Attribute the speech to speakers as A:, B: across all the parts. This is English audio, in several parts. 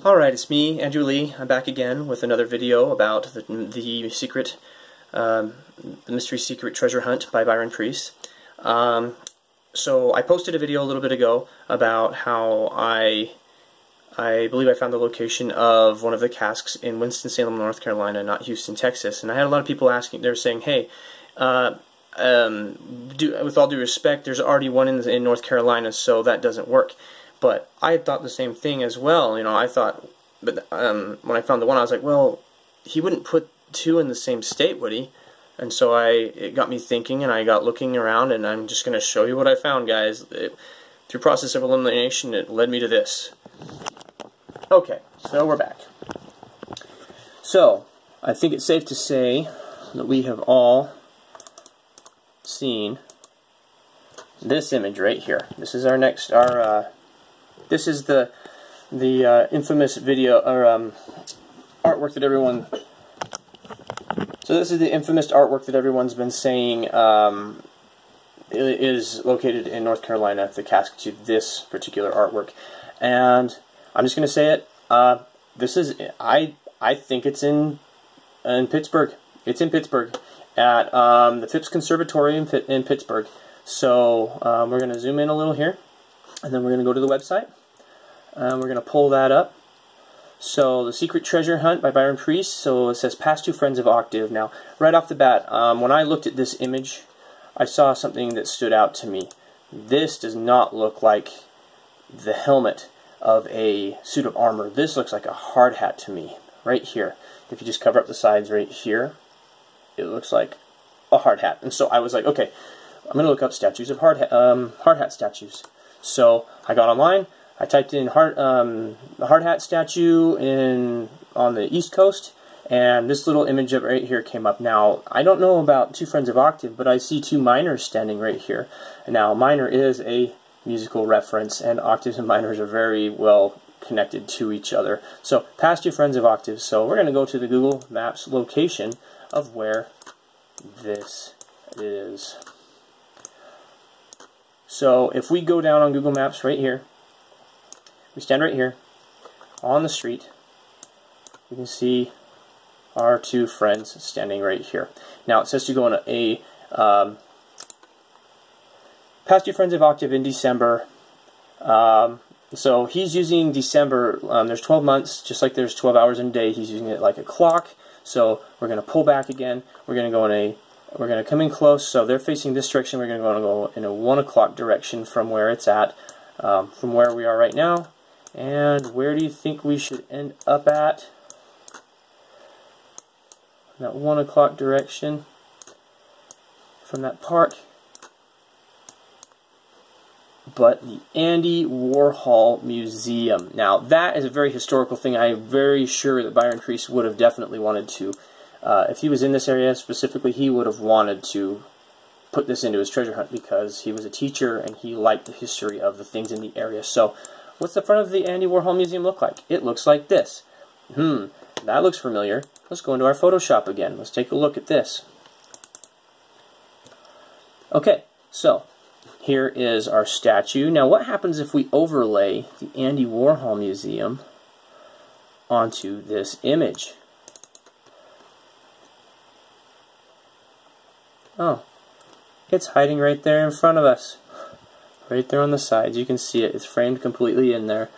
A: Alright, it's me, Andrew Lee. I'm back again with another video about the secret, the mystery secret treasure hunt by Byron Preiss. So I posted a video a little bit ago about how I believe I found the location of one of the casks in Winston-Salem, North Carolina, not Houston, Texas. And I had a lot of people asking, they were saying, hey, with all due respect, there's already one in North Carolina, so that doesn't work. But I had thought the same thing as well. You know, I thought, but when I found the one, I was like, well, he wouldn't put two in the same state, would he? And so it got me thinking, and I got looking around, and I'm just going to show you what I found, guys. Through process of elimination, it led me to this. Okay, so we're back. So, I think it's safe to say that we have all seen this image right here. This is our next, this is the infamous video, or artwork that everyone, so this is the infamous artwork that everyone's been saying is located in North Carolina, the cask to this particular artwork. And I'm just going to say it, this is, I think it's in Pittsburgh. It's in Pittsburgh, at the Phipps conservatory in Pittsburgh. So we're going to zoom in a little here, and then we're going to go to the website. We're going to pull that up. So, The Secret Treasure Hunt by Byron Preiss. So it says, past two friends of Octave. Now, right off the bat, when I looked at this image, I saw something that stood out to me. This does not look like the helmet of a suit of armor. This looks like a hard hat to me, right here. If you just cover up the sides right here, it looks like a hard hat. And so I was like, okay, I'm going to look up statues of hard hat statues. So I got online, I typed in hard hat statue on the East Coast, and this little image of right here came up. Now, I don't know about two friends of Octave, but I see two minors standing right here. Now, minor is a musical reference, and octaves and minors are very well connected to each other. So, past two friends of Octave. So, we're going to go to the Google Maps location of where this is. So, if we go down on Google Maps right here, we stand right here on the street, you can see our two friends standing right here. Now, it says to go on a past two friends of Octave in December. So he's using December. There's 12 months, just like there's 12 hours in a day. He's using it like a clock. So we're going to pull back again. We're going to go in a. We're going to come in close. So they're facing this direction. We're going to go in a 1 o'clock direction from where it's at, from where we are right now. And where do you think we should end up at? That 1 o'clock direction from that park. But the Andy Warhol Museum. Now, that is a very historical thing. I'm very sure that Byron Preiss would have definitely wanted to, if he was in this area specifically, he would have wanted to put this into his treasure hunt because he was a teacher and he liked the history of the things in the area. So, what's the front of the Andy Warhol Museum look like? It looks like this. That looks familiar. Let's go into our Photoshop again. Let's take a look at this. Okay, so here is our statue. Now, what happens if we overlay the Andy Warhol Museum onto this image? Oh, it's hiding right there in front of us. Right there on the sides. You can see it. It's framed completely in there.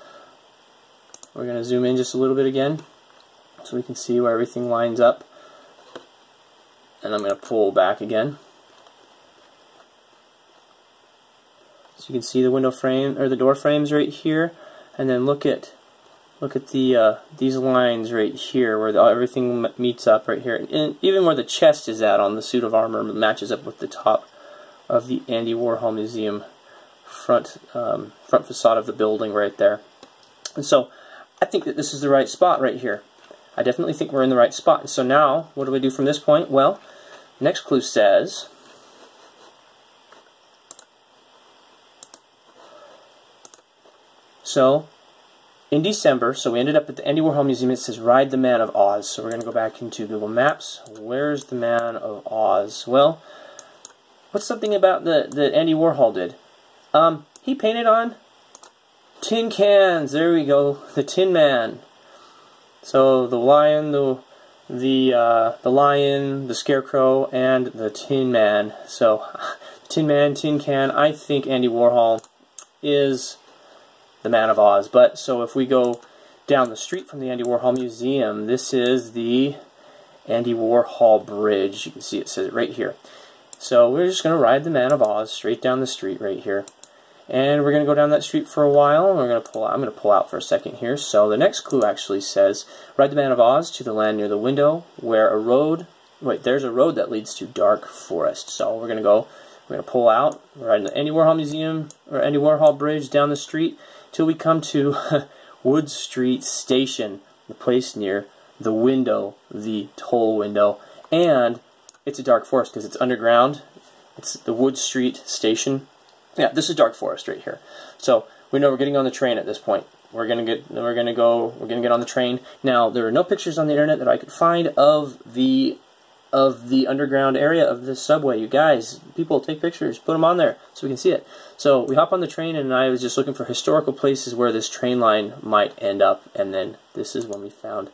A: We're going to zoom in just a little bit again so we can see where everything lines up. And I'm going to pull back again. So you can see the window frame or the door frames right here, and then look at the these lines right here where everything meets up right here, and even where the chest is at on the suit of armor matches up with the top of the Andy Warhol Museum front facade of the building right there. And so I think that this is the right spot right here. I definitely think we're in the right spot. And so now, what do we do from this point? Well, next clue says, so in December, so we ended up at the Andy Warhol Museum. It says Ride the Man of Oz. So we're going to go back into Google Maps. Where's the Man of Oz? Well, what's something about that Andy Warhol did? He painted on tin cans. There we go. The Tin Man. So the lion, the lion, the scarecrow, and the Tin Man. So Tin Man, Tin Can. I think Andy Warhol is the Man of Oz. But so if we go down the street from the Andy Warhol Museum, this is the Andy Warhol Bridge. You can see it says it right here. So we're just going to ride the Man of Oz straight down the street right here. And we're going to go down that street for a while, and we're going to pull out. I'm going to pull out for a second here. So the next clue actually says, ride the Man of Oz to the land near the window, where a road, there's a road that leads to dark forest. So we're going to pull out, we're riding the Andy Warhol Museum, or Andy Warhol Bridge down the street, till we come to Wood Street Station, the place near the window, the toll window. And it's a dark forest because it's underground. It's the Wood Street Station. Yeah, this is dark forest right here. So we know we're getting on the train at this point. We're gonna get on the train. Now there are no pictures on the internet that I could find of the underground area of this subway. You guys, people, take pictures, put them on there so we can see it. So we hop on the train, and I was just looking for historical places where this train line might end up, and then this is when we found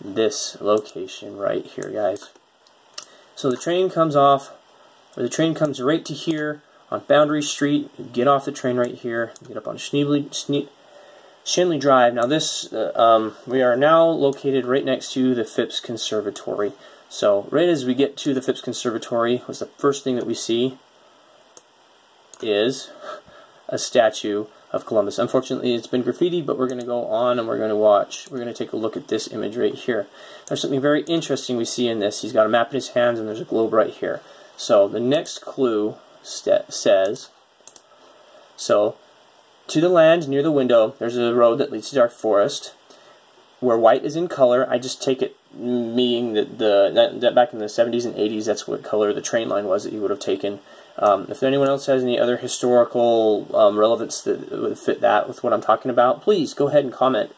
A: this location right here, guys. So the train comes off, or the train comes right to here on Boundary Street. You get off the train right here, get up on Shinley Drive. Now this, we are now located right next to the Phipps Conservatory. So right as we get to the Phipps Conservatory, what's the first thing that we see is a statue of Columbus. Unfortunately, it's been graffitied, but we're going to go on and we're going to watch. We're going to take a look at this image right here. There's something very interesting we see in this. He's got a map in his hands, and there's a globe right here. So the next clue says, so to the land near the window, there's a road that leads to dark forest, where white is in color. I just take it meaning that back in the 70s and 80s, that's what color the train line was that you would have taken. If anyone else has any other historical relevance that would fit that with what I'm talking about, please go ahead and comment.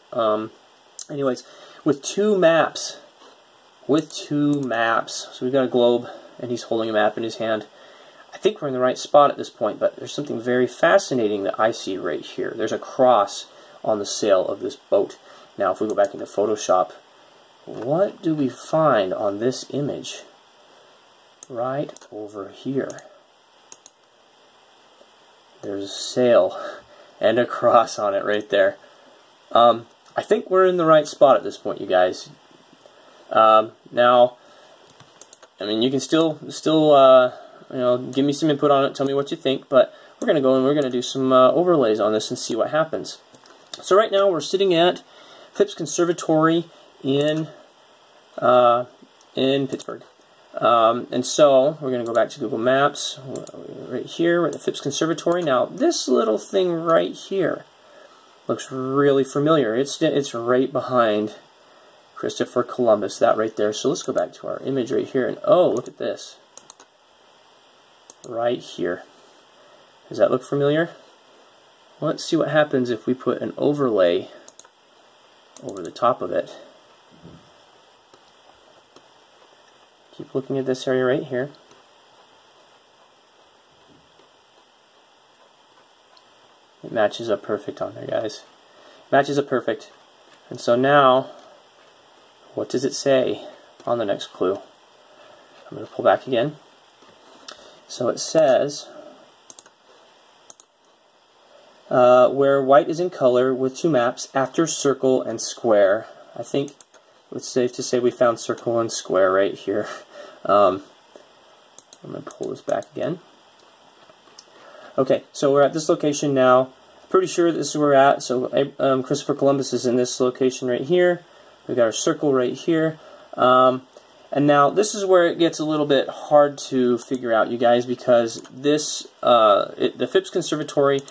A: Anyways, with two maps, so we've got a globe, and he's holding a map in his hand. I think we're in the right spot at this point, but there's something very fascinating that I see right here. There's a cross on the sail of this boat. Now, if we go back into Photoshop, what do we find on this image? Right over here. There's a sail and a cross on it right there. I think we're in the right spot at this point, you guys. Now, I mean, you can still you know, give me some input on it, tell me what you think, but we're going to go and we're going to do some overlays on this and see what happens. So right now we're sitting at Phipps Conservatory in Pittsburgh. And so we're going to go back to Google Maps right here. We're at the Phipps Conservatory. Now this little thing right here looks really familiar. It's right behind Christopher Columbus, that right there. So let's go back to our image right here, and oh, look at this. Right here. Does that look familiar? Well, let's see what happens if we put an overlay over the top of it. Keep looking at this area right here. It matches up perfect on there, guys. Matches up perfect. And so now, what does it say on the next clue? I'm going to pull back again. So it says, where white is in color with two maps after circle and square. I think it's safe to say we found circle and square right here. I'm going to pull this back again. Okay, so we're at this location now. Pretty sure this is where we're at. So Christopher Columbus is in this location right here. We've got our circle right here. And now this is where it gets a little bit hard to figure out, you guys, because this the Phipps Conservatory,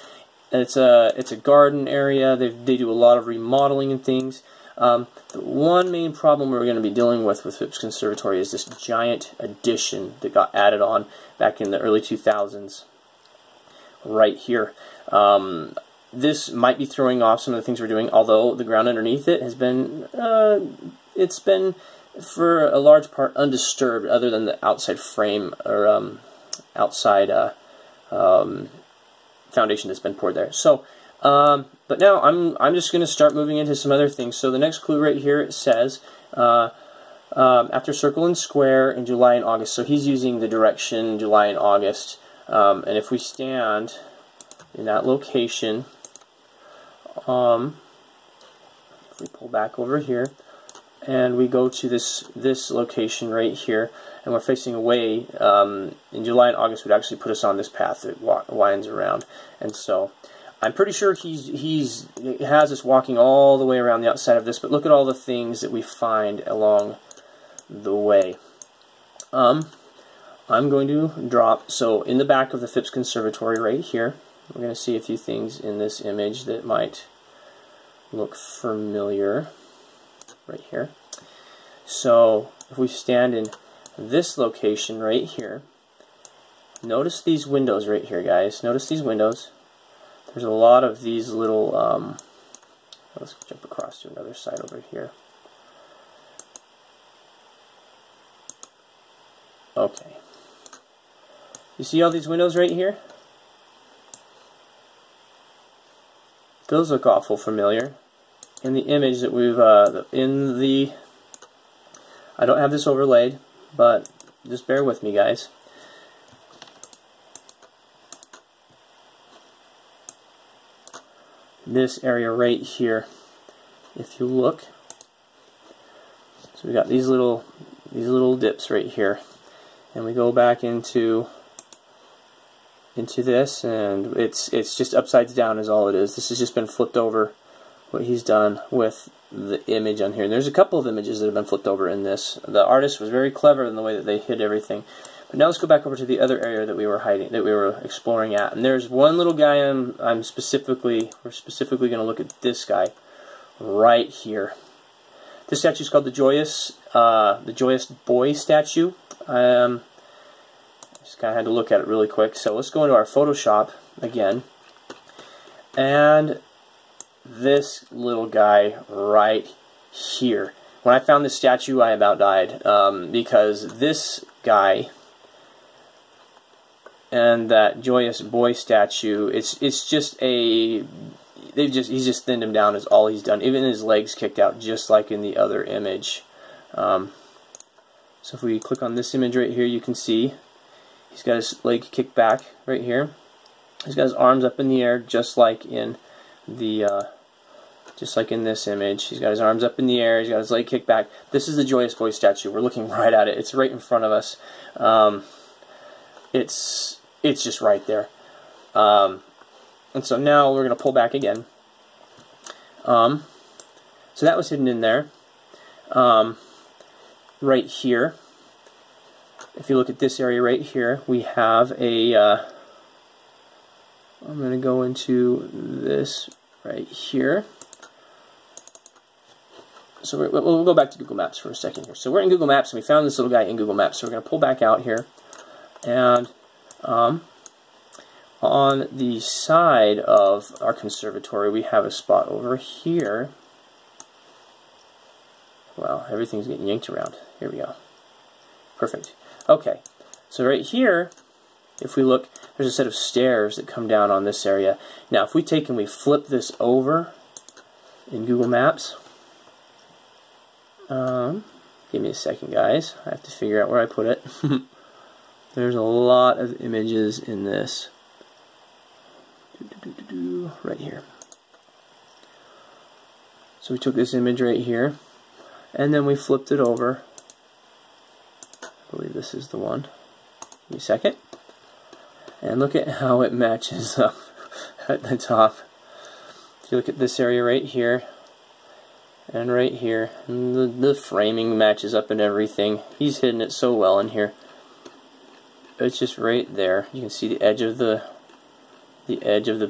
A: it's a garden area. They do a lot of remodeling and things. The one main problem we're going to be dealing with Phipps Conservatory is this giant addition that got added on back in the early 2000s. Right here. This might be throwing off some of the things we're doing, although the ground underneath it has been it's been for a large part undisturbed, other than the outside frame or outside foundation that's been poured there. So But now I'm just going to start moving into some other things. So the next clue right here, it says after circle and square in July and August. So he's using the direction July and August. And if we stand in that location, if we pull back over here and we go to this location right here, and we're facing away, in July and August would actually put us on this path that winds around. And so I'm pretty sure he has us walking all the way around the outside of this, but look at all the things that we find along the way. I'm going to drop, so in the back of the Phipps Conservatory right here, we're going to see a few things in this image that might look familiar right here. So if we stand in this location right here, notice these windows right here, guys. Notice these windows. There's a lot of these little, let's jump across to another side over here. Okay. You see all these windows right here? Those look awful familiar. In the image that we've, I don't have this overlaid, but just bear with me, guys. This area right here, if you look, so we got these little dips right here, and we go back into this, and it's just upside down is all it is. This has just been flipped over, what he's done with the image on here. And there's a couple of images that have been flipped over in this. The artist was very clever in the way that they hid everything. But now let's go back over to the other area that we were exploring at. And there's one little guy we're specifically going to look at this guy right here. This statue is called the Joyous Boy Statue. Just kind of had to look at it really quick. So let's go into our Photoshop again, and this little guy right here. When I found this statue, I about died, because this guy and that Joyous Boy Statue, it's just he's just thinned him down is all he's done. Even his legs kicked out, just like in the other image. So if we click on this image right here, you can see he's got his leg kicked back right here. He's got his arms up in the air, just like in the just like in this image. He's got his arms up in the air. He's got his leg kicked back. This is the Joyous Boy Statue. We're looking right at it. It's right in front of us. It's just right there. And so now we're going to pull back again. So that was hidden in there. Right here, if you look at this area right here, we have a, I'm going to go into this right here. So we'll go back to Google Maps for a second here. So we're in Google Maps, and we found this little guy in Google Maps. So we're going to pull back out here, and on the side of our conservatory, we have a spot over here. Wow, everything's getting yanked around. Here we go. Perfect. Okay, so right here, if we look, there's a set of stairs that come down on this area. Now, if we take and we flip this over in Google Maps, give me a second, guys. I have to figure out where I put it. There's a lot of images in this. Right here. So we took this image right here, and then we flipped it over. I believe this is the one. Give me a second. And look at how it matches up at the top. If you look at this area right here, and right here, and the framing matches up and everything. He's hidden it so well in here. It's just right there. You can see the edge of the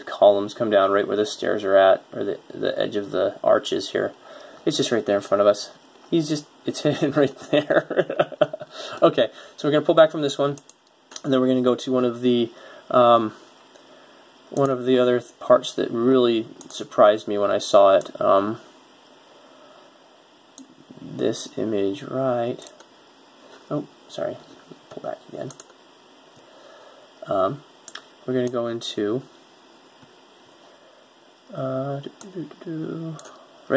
A: columns come down right where the stairs are at, or the edge of the arches here. It's just right there in front of us. It's hidden right there. Okay, so we're going to pull back from this one, and then we're going to go to one of the other parts that really surprised me when I saw it. This image right. Oh, sorry. Pull back again. We're going to go into Right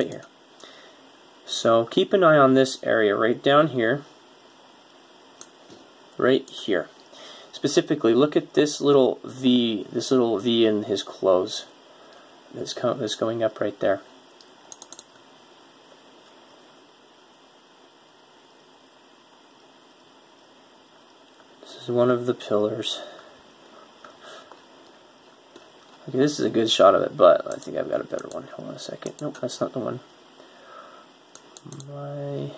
A: here. So keep an eye on this area right down here. Right here. Specifically, look at this little V in his clothes. That's going up right there. This is one of the pillars. Okay, this is a good shot of it, but I think I've got a better one. Hold on a second. Nope, that's not the one. My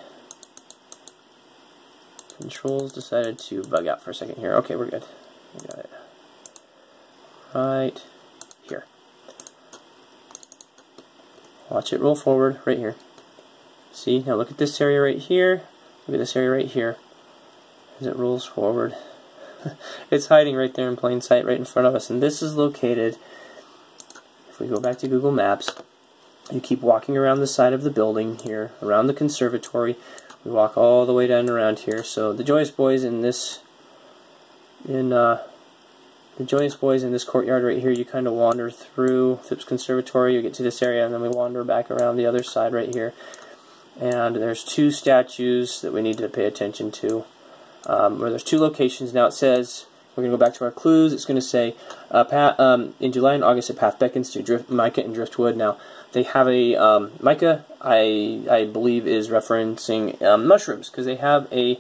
A: controls decided to bug out for a second here. Okay, we're good. We got it. Right here. Watch it roll forward right here. See, now look at this area right here. Look at this area right here. As it rolls forward. It's hiding right there in plain sight right in front of us. And this is located, if we go back to Google Maps, you keep walking around the side of the building here, around the conservatory. We walk all the way down around here. So the Joyous Boys in this, the Joyous Boys in this courtyard right here, you kind of wander through Phipps Conservatory, you get to this area, and then we wander back around the other side right here. And there's two statues that we need to pay attention to. Where there's two locations. Now it says, we're going to go back to our clues, it's going to say, in July and August a path beckons to mica and driftwood. Now, they have a, mica, I believe, is referencing mushrooms, because they have a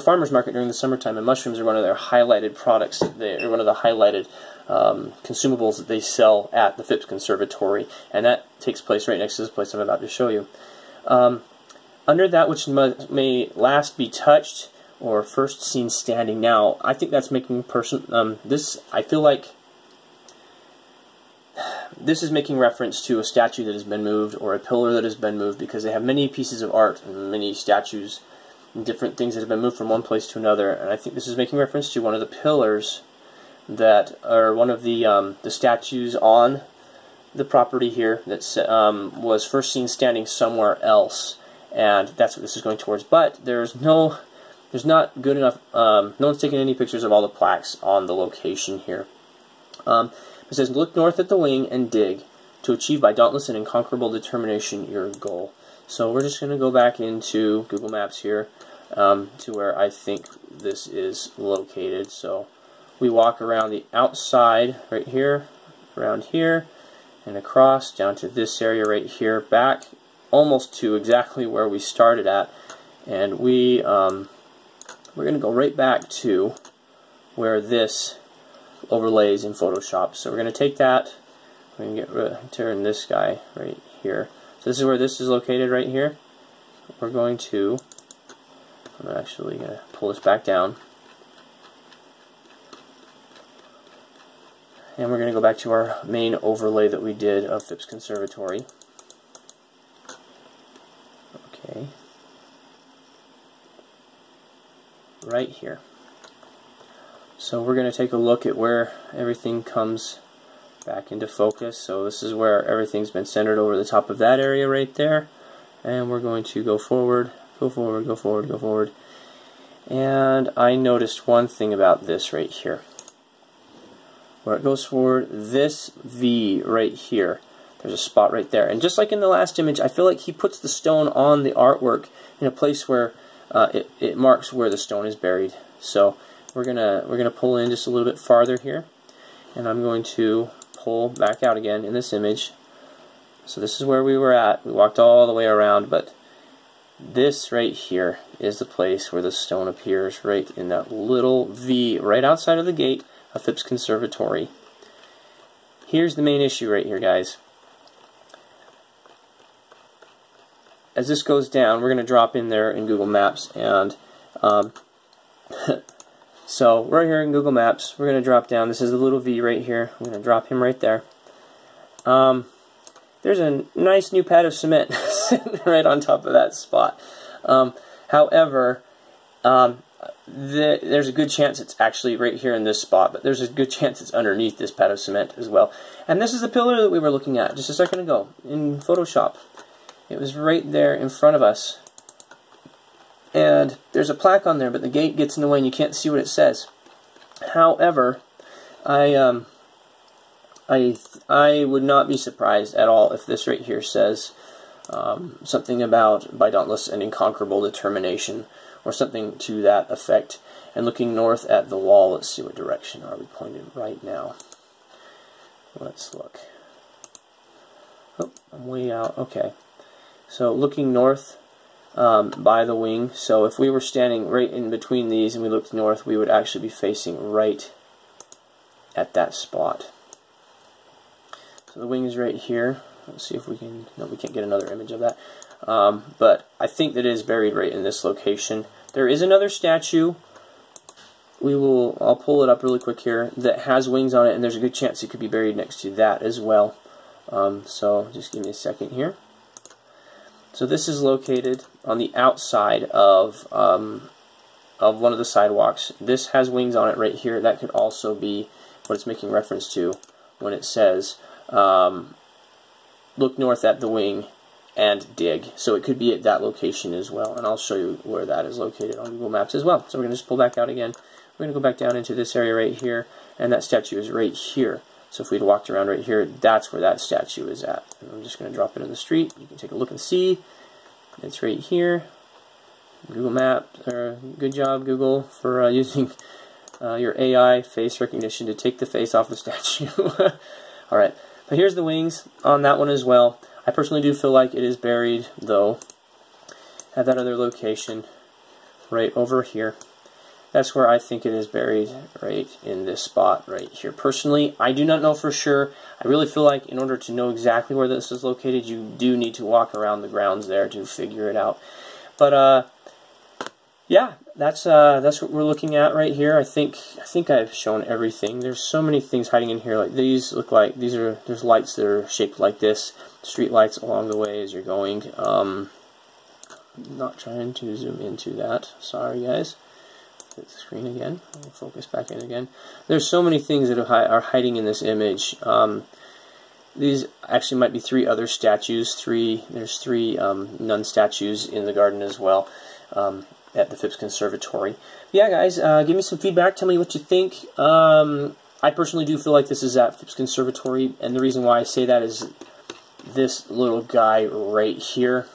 A: farmer's market during the summertime, and mushrooms are one of their highlighted products. They're one of the highlighted consumables that they sell at the Phipps Conservatory, and that takes place right next to this place I'm about to show you. Under that which may last be touched, or first seen standing. Now, I think that's making I feel like this is making reference to a statue that has been moved, or a pillar that has been moved, because they have many pieces of art and many statues and different things that have been moved from one place to another. And I think this is making reference to one of the pillars that are one of the statues on the property here that was first seen standing somewhere else. And that's what this is going towards. But there's not good enough, no one's taken any pictures of all the plaques on the location here. It says, look north at the wing and dig to achieve by dauntless and unconquerable determination your goal. So we're just going to go back into Google Maps here to where I think this is located. So we walk around the outside right here, around here, and across down to this area right here, back almost to exactly where we started at, and we're going to go right back to where this overlays in Photoshop. So we're going to take that, we're going to turn this guy right here. So this is where this is located right here. I'm actually going to pull this back down, and we're going to go back to our main overlay that we did of Phipps Conservatory. Okay, right here. So we're going to take a look at where everything comes back into focus. So this is where everything's been centered over the top of that area right there. And we're going to go forward, go forward, go forward, go forward. And I noticed one thing about this right here. Where it goes forward, this V right here. There's a spot right there. And just like in the last image, I feel like he puts the stone on the artwork in a place where it marks where the stone is buried. So we're gonna pull in just a little bit farther here, and I'm going to pull back out again in this image. So this is where we were at. We walked all the way around, but this right here is the place where the stone appears, right in that little V right outside of the gate of Phipps Conservatory. Here's the main issue right here, guys. As this goes down, we're going to drop in there in Google Maps, and so right here in Google Maps, we're going to drop down. This is the little V right here. I'm going to drop him right there. There's a nice new pad of cement sitting right on top of that spot. However, there's a good chance it's actually right here in this spot, but there's a good chance it's underneath this pad of cement as well. And this is the pillar that we were looking at just a second ago in Photoshop. It was right there in front of us. And there's a plaque on there, but the gate gets in the way and you can't see what it says. However, I I would not be surprised at all if this right here says something about by dauntless and inconquerable determination, or something to that effect. And looking north at the wall, let's see, what direction are we pointed right now? Let's look. Oh, I'm way out. Okay. So looking north by the wing. So if we were standing right in between these and we looked north, we would actually be facing right at that spot. So the wing is right here. Let's see if we can... No, we can't get another image of that. But I think that it is buried right in this location. There is another statue. I'll pull it up really quick here, that has wings on it, and there's a good chance it could be buried next to that as well. So just give me a second here. So this is located on the outside of one of the sidewalks. This has wings on it right here. That could also be what it's making reference to when it says, look north at the wing and dig. So it could be at that location as well, and I'll show you where that is located on Google Maps as well. So we're going to just pull back out again. We're going to go back down into this area right here, and that statue is right here. So if we'd walked around right here, that's where that statue is at. And I'm just going to drop it in the street. You can take a look and see. It's right here. Google Maps. Good job, Google, for using your AI face recognition to take the face off the statue. Alright, but here's the wings on that one as well. I personally do feel like it is buried, though, at that other location right over here. That's where I think it is buried, right in this spot right here. Personally, I do not know for sure. I really feel like in order to know exactly where this is located, you do need to walk around the grounds there to figure it out. But yeah, that's what we're looking at right here. I think I've shown everything. There's so many things hiding in here. Like these look like there's lights that are shaped like this, street lights along the way as you're going. Not trying to zoom into that. Sorry, guys. Hit the screen again. I'll focus back in again. There's so many things that are hiding in this image. These actually might be three other statues. There's three nun statues in the garden as well at the Phipps Conservatory. Yeah, guys, give me some feedback. Tell me what you think. I personally do feel like this is at Phipps Conservatory, and the reason why I say that is this little guy right here,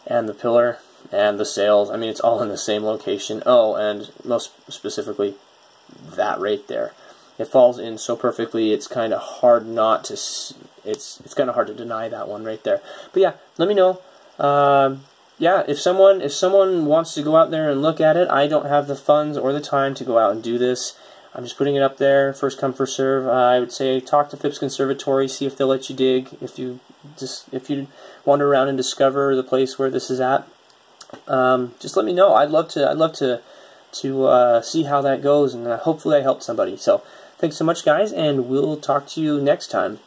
A: and the pillar, and the sails. I mean, it's all in the same location. Oh, and most specifically, that right there. It falls in so perfectly. It's kind of hard not to. It's kind of hard to deny that one right there. But yeah, let me know. Yeah, if someone wants to go out there and look at it, I don't have the funds or the time to go out and do this. I'm just putting it up there, first come first serve. I would say talk to Phipps Conservatory, see if they'll let you dig. If you wander around and discover the place where this is at. Just let me know. I'd love to see how that goes, and hopefully I helped somebody. So thanks so much, guys, and we'll talk to you next time.